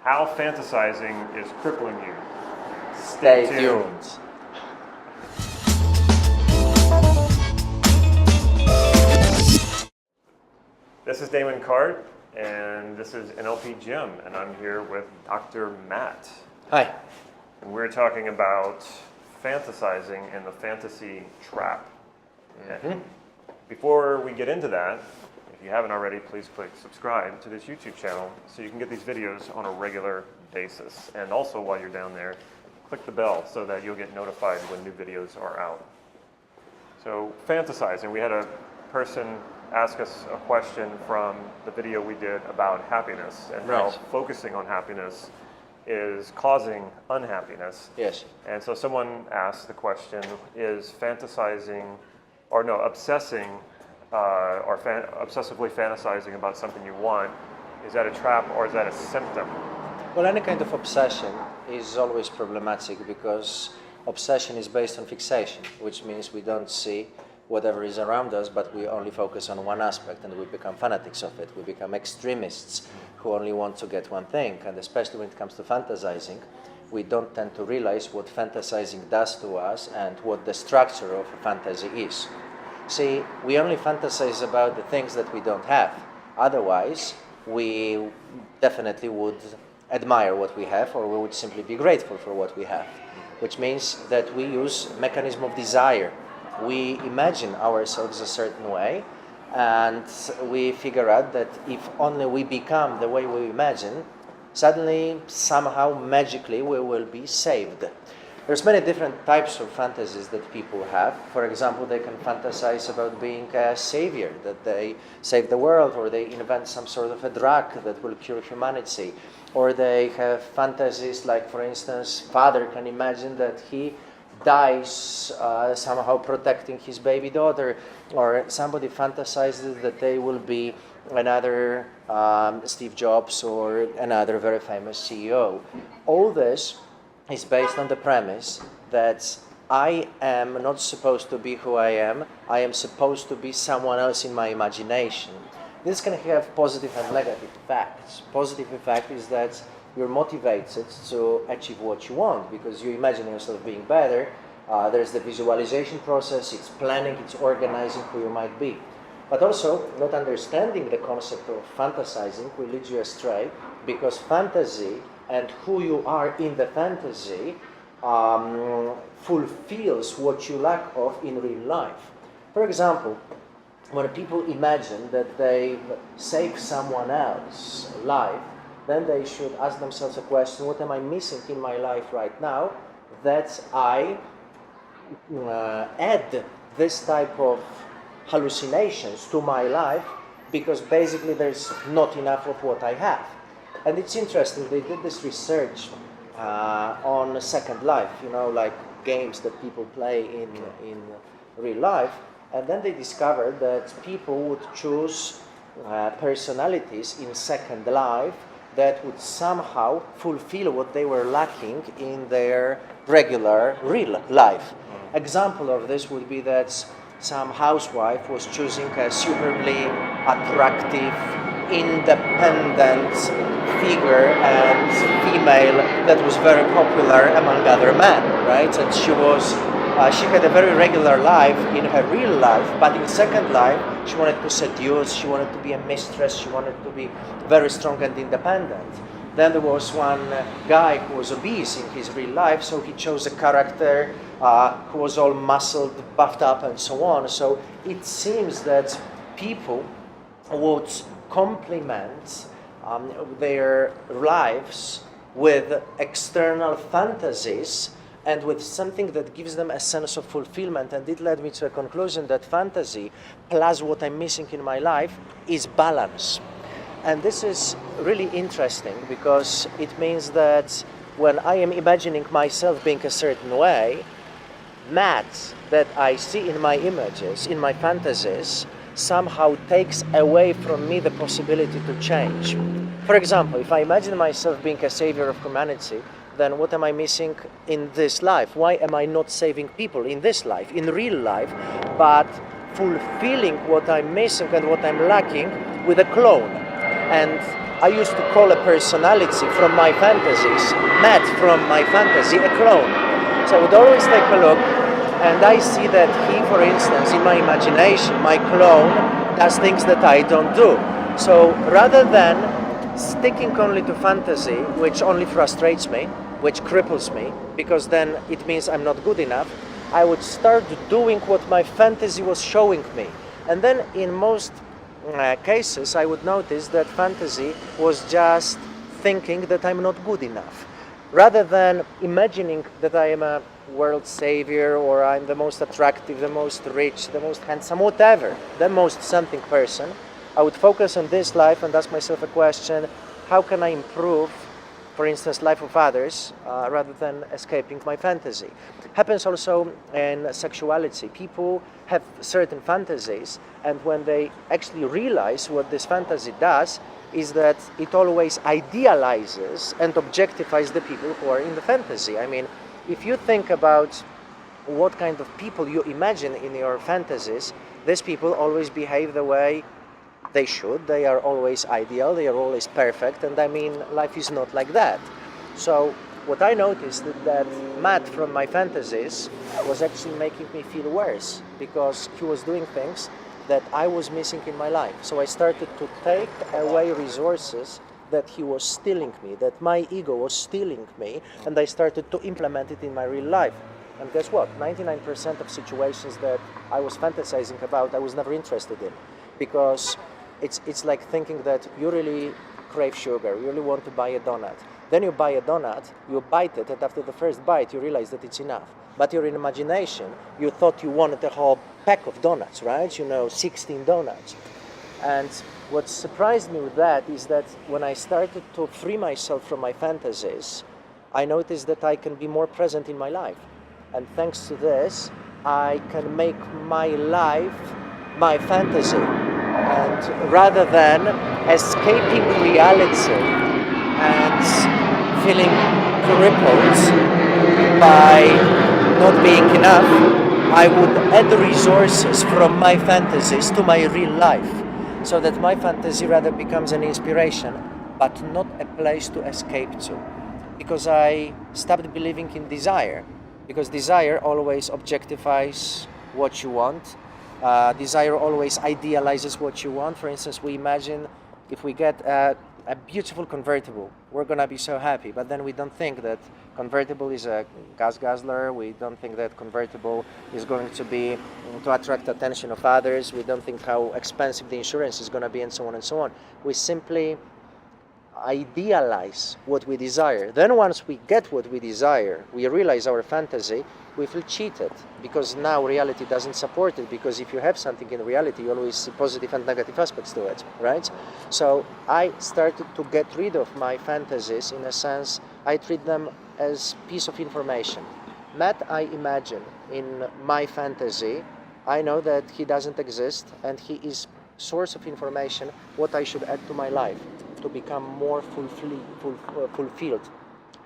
how fantasizing is crippling you. Stay tuned. This is Damon Cart, and this is NLP Gym, and I'm here with Dr. Matt. Hi. And we're talking about fantasizing and the fantasy trap. And before we get into that, if you haven't already, please click subscribe to this YouTube channel so you can get these videos on a regular basis. And also, while you're down there, click the bell so that you'll get notified when new videos are out. So, fantasizing. We had a person ask us a question from the video we did about happiness and how focusing on happiness is causing unhappiness. Yes. And so someone asked the question, is fantasizing, or no, obsessing, or obsessively fantasizing about something you want, is that a trap or is that a symptom? Well, any kind of obsession is always problematic because obsession is based on fixation, which means we don't see whatever is around us, but we only focus on one aspect and we become fanatics of it. We become extremists who only want to get one thing. And especially when it comes to fantasizing, we don't tend to realize what fantasizing does to us and what the structure of a fantasy is. See, we only fantasize about the things that we don't have. Otherwise, we definitely would admire what we have, or we would simply be grateful for what we have, which means that we use mechanism of desire. We imagine ourselves a certain way, and we figure out that if only we become the way we imagine, suddenly, somehow, magically, we will be saved. There's many different types of fantasies that people have. For example, they can fantasize about being a savior, that they save the world, or they invent some sort of a drug that will cure humanity. Or they have fantasies like, for instance, father can imagine that he dies somehow protecting his baby daughter, or somebody fantasizes that they will be another Steve Jobs or another very famous CEO. All this is based on the premise that I am not supposed to be who I am supposed to be someone else in my imagination. This can have positive and negative effects. Positive effect is that you're motivated to achieve what you want because you imagine yourself being better. There's the visualization process, it's planning, it's organizing who you might be. But also, not understanding the concept of fantasizing will lead you astray because fantasy and who you are in the fantasy fulfills what you lack of in real life. For example, when people imagine that they save someone else's life, then they should ask themselves a question, what am I missing in my life right now that I add this type of hallucinations to my life because basically there's not enough of what I have. And it's interesting, they did this research on Second Life, like games that people play in real life, and then they discovered that people would choose personalities in Second Life that would somehow fulfill what they were lacking in their regular real life. Example of this would be that some housewife was choosing a superbly attractive, independent figure and female that was very popular among other men, right? And she had a very regular life in her real life, but in Second Life, she wanted to seduce, she wanted to be a mistress, she wanted to be very strong and independent. Then there was one guy who was obese in his real life, so he chose a character who was all muscled, buffed up, and so on. So it seems that people would complement their lives with external fantasies and with something that gives them a sense of fulfillment. And it led me to a conclusion that fantasy plus what I'm missing in my life is balance. And this is really interesting because it means that when I am imagining myself being a certain way, Matt that I see in my images, in my fantasies, somehow takes away from me the possibility to change. For example, if I imagine myself being a savior of humanity, then what am I missing in this life? Why am I not saving people in this life, in real life, but fulfilling what I'm missing and what I'm lacking with a clone? And I used to call a personality from my fantasies, Matt from my fantasy, a clone. So I would always take a look, and I see that he, for instance, in my imagination, my clone, does things that I don't do. So rather than sticking only to fantasy, which only frustrates me, which cripples me, because then it means I'm not good enough, I would start doing what my fantasy was showing me. And then in most cases, I would notice that fantasy was just thinking that I'm not good enough. Rather than imagining that I am a world savior, or I'm the most attractive, the most rich, the most handsome, whatever, the most something person, I would focus on this life and ask myself a question: how can I improve, for instance, life of others, rather than escaping my fantasy? Happens also in sexuality. People have certain fantasies, and when they actually realize what this fantasy does, is that it always idealizes and objectifies the people who are in the fantasy. I mean, if you think about what kind of people you imagine in your fantasies, these people always behave the way they should. They are always ideal, they are always perfect, and I mean, life is not like that. So what I noticed that Matt from my fantasies was actually making me feel worse, because he was doing things that I was missing in my life. So I started to take away resources that he was stealing me, that my ego was stealing me, and I started to implement it in my real life. And guess what? 99% of situations that I was fantasizing about, I was never interested in, because it's like thinking that you really crave sugar, you really want to buy a donut. Then you buy a donut, you bite it, and after the first bite you realize that it's enough. But you're in imagination, you thought you wanted a whole pack of donuts, right? 16 donuts. And what surprised me with that is that when I started to free myself from my fantasies, I noticed that I can be more present in my life. And thanks to this, I can make my life my fantasy. And rather than escaping reality and feeling crippled by not being enough, I would add resources from my fantasies to my real life, so that my fantasy rather becomes an inspiration, but not a place to escape to. Because I stopped believing in desire, because desire always objectifies what you want. Desire always idealizes what you want. For instance, we imagine if we get a beautiful convertible, we're gonna be so happy, but then we don't think that convertible is a gas guzzler. We don't think that convertible is going to be to attract attention of others. We don't think how expensive the insurance is gonna be, and so on and so on. We simply idealize what we desire. Then once we get what we desire, we realize our fantasy, we feel cheated, because now reality doesn't support it, because if you have something in reality, you always see positive and negative aspects to it, right? So I started to get rid of my fantasies. In a sense, I treat them as piece of information. Matt, I imagine in my fantasy, I know that he doesn't exist, and he is source of information what I should add to my life to become more fulfilled,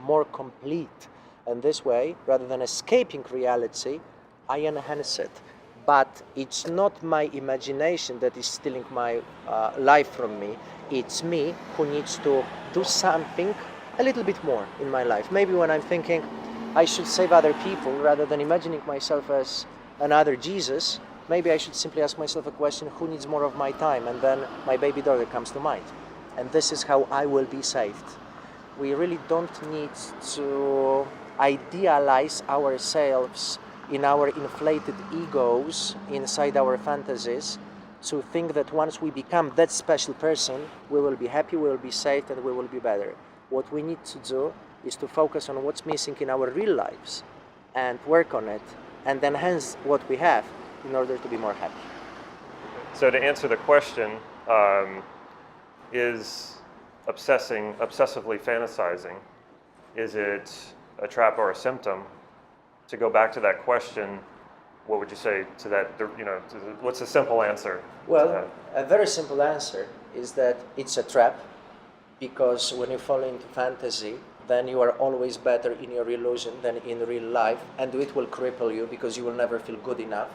more complete. And this way, rather than escaping reality, I enhance it. But it's not my imagination that is stealing my life from me. It's me who needs to do something a little bit more in my life. Maybe when I'm thinking I should save other people, rather than imagining myself as another Jesus, maybe I should simply ask myself a question: who needs more of my time? And then my baby daughter comes to mind. And this is how I will be saved. We really don't need to idealize ourselves in our inflated egos inside our fantasies, to think that once we become that special person, we will be happy, we will be saved, and we will be better. What we need to do is to focus on what's missing in our real lives and work on it and enhance what we have in order to be more happy. So to answer the question, is obsessively fantasizing, is it a trap or a symptom? To go back to that question, what would you say to that? What's the simple answer? Well, a very simple answer is that it's a trap, because when you fall into fantasy, then you are always better in your illusion than in real life, and it will cripple you because you will never feel good enough.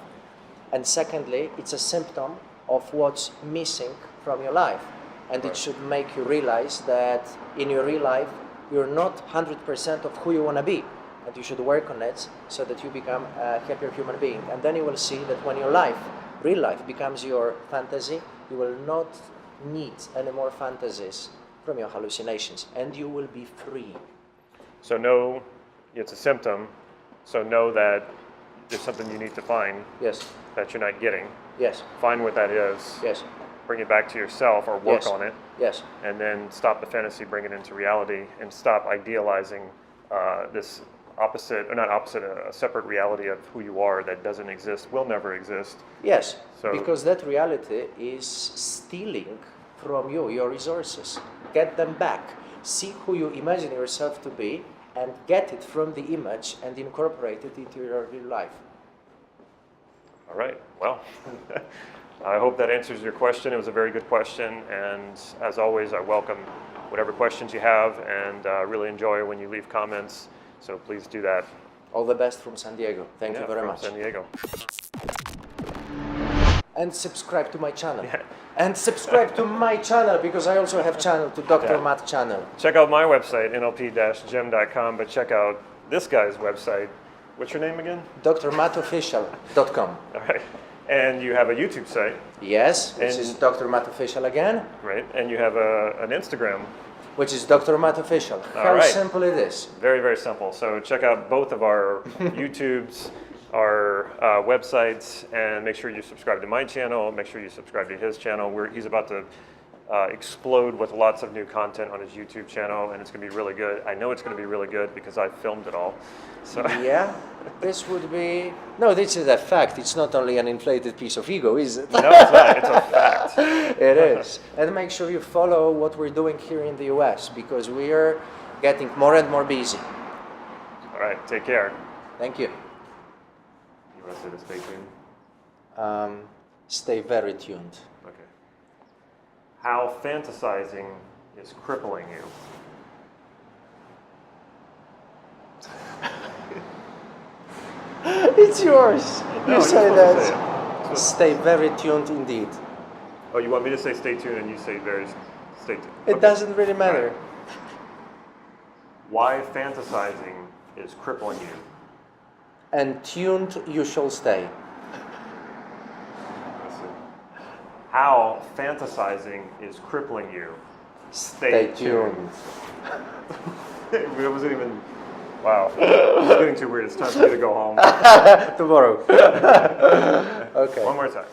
And secondly, it's a symptom of what's missing from your life. And it should make you realize that in your real life, you're not 100% of who you want to be. And you should work on it so that you become a happier human being. And then you will see that when your life, real life, becomes your fantasy, you will not need any more fantasies from your hallucinations. And you will be free. So know it's a symptom, so know that there's something you need to find Yes. that you're not getting. Yes. Find what that is. Yes. Bring it back to yourself or work Yes. on it. Yes. And then stop the fantasy, bring it into reality, and stop idealizing this opposite, or not opposite, a separate reality of who you are that doesn't exist, will never exist. Yes, So- because that reality is stealing from you your resources. Get them back. See who you imagine yourself to be and get it from the image and incorporate it into your real life. All right, well, I hope that answers your question. It was a very good question, and as always, I welcome whatever questions you have, and really enjoy when you leave comments, so please do that. All the best from San Diego. Thank you very from much. San Diego. And subscribe to my channel. And subscribe to my channel, because I also have channel to Dr. Yeah. Matt channel. Check out my website, nlp-gem.com, but check out this guy's website. What's your name again? drmattofficial.com. All right. And you have a YouTube site, Yes, which And- is Dr. Matt Official again, right? And you have an Instagram. which is Dr. Matt Official. How right. simple it is. Very, very simple. So check out both of our YouTubes, our websites, and make sure you subscribe to my channel. Make sure you subscribe to his channel. He's about to explode with lots of new content on his YouTube channel, and it's going to be really good. I know it's going to be really good because I filmed it all. So Yeah, this would be... No, this is a fact. It's not only an inflated piece of ego, is it? no, it's not. It's a fact. It is. And make sure you follow what we're doing here in the US, because we are getting more and more busy. All right. Take care. Thank you. You want to say to stay tuned? Stay very tuned. Okay. How fantasizing is crippling you. It's yours. No, You say you're supposed to that. Stay very tuned indeed. Oh, you want me to say stay tuned and you say stay tuned? It Okay. doesn't really matter. Why fantasizing is crippling you. And tuned you shall stay. Let's see. How fantasizing is crippling you. Stay tuned. It wasn't even. Wow. It's getting too weird. It's time for me to go home. Tomorrow. Okay. One more time.